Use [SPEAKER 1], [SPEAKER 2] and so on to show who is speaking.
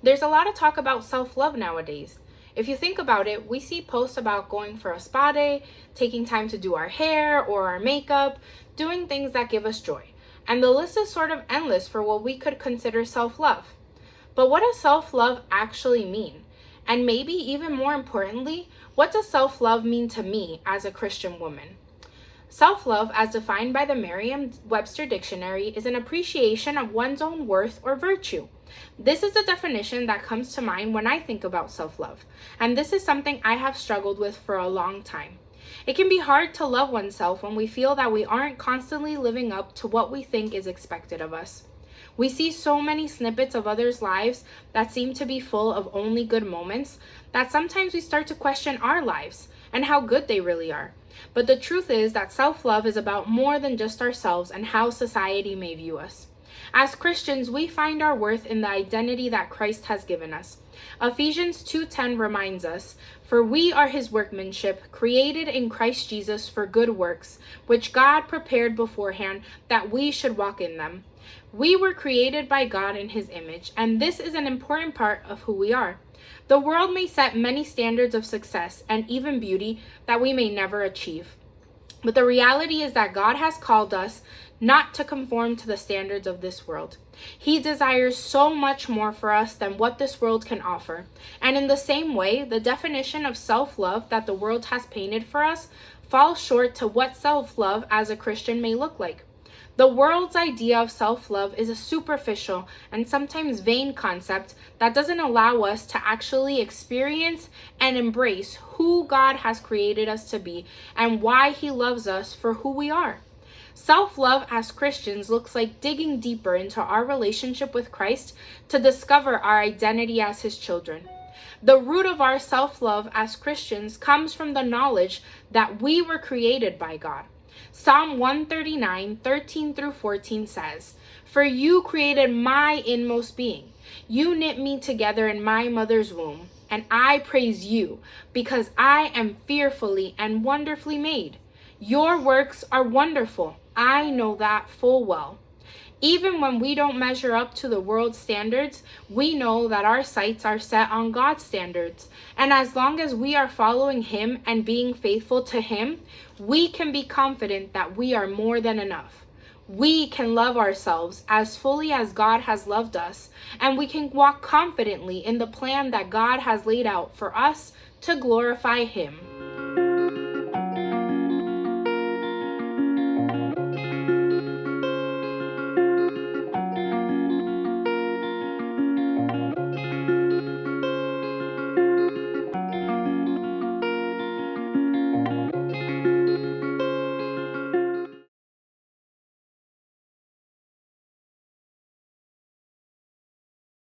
[SPEAKER 1] There's a lot of talk about self-love nowadays. If you think about it, we see posts about going for a spa day, taking time to do our hair or our makeup, doing things that give us joy. And the list is sort of endless for what we could consider self-love. But what does self-love actually mean? And maybe even more importantly, what does self-love mean to me as a Christian woman? Self-love, as defined by the Merriam-Webster Dictionary, is an appreciation of one's own worth or virtue. This is the definition that comes to mind when I think about self-love, and this is something I have struggled with for a long time. It can be hard to love oneself when we feel that we aren't constantly living up to what we think is expected of us. We see so many snippets of others' lives that seem to be full of only good moments that sometimes we start to question our lives and how good they really are. But the truth is that self-love is about more than just ourselves and how society may view us. As Christians, we find our worth in the identity that Christ has given us. Ephesians 2:10 reminds us, "For we are his workmanship, created in Christ Jesus for good works, which God prepared beforehand that we should walk in them." We were created by God in his image, and this is an important part of who we are. The world may set many standards of success and even beauty that we may never achieve. But the reality is that God has called us not to conform to the standards of this world. He desires so much more for us than what this world can offer. And in the same way, the definition of self-love that the world has painted for us falls short to what self-love as a Christian may look like. The world's idea of self-love is a superficial and sometimes vain concept that doesn't allow us to actually experience and embrace who God has created us to be and why he loves us for who we are. Self-love as Christians looks like digging deeper into our relationship with Christ to discover our identity as his children. The root of our self-love as Christians comes from the knowledge that we were created by God. Psalm 139:13-14 says, "For you created my inmost being. You knit me together in my mother's womb, and I praise you because I am fearfully and wonderfully made. Your works are wonderful. I know that full well." Even when we don't measure up to the world's standards, we know that our sights are set on God's standards. And as long as we are following him and being faithful to him, we can be confident that we are more than enough. We can love ourselves as fully as God has loved us, and we can walk confidently in the plan that God has laid out for us to glorify him.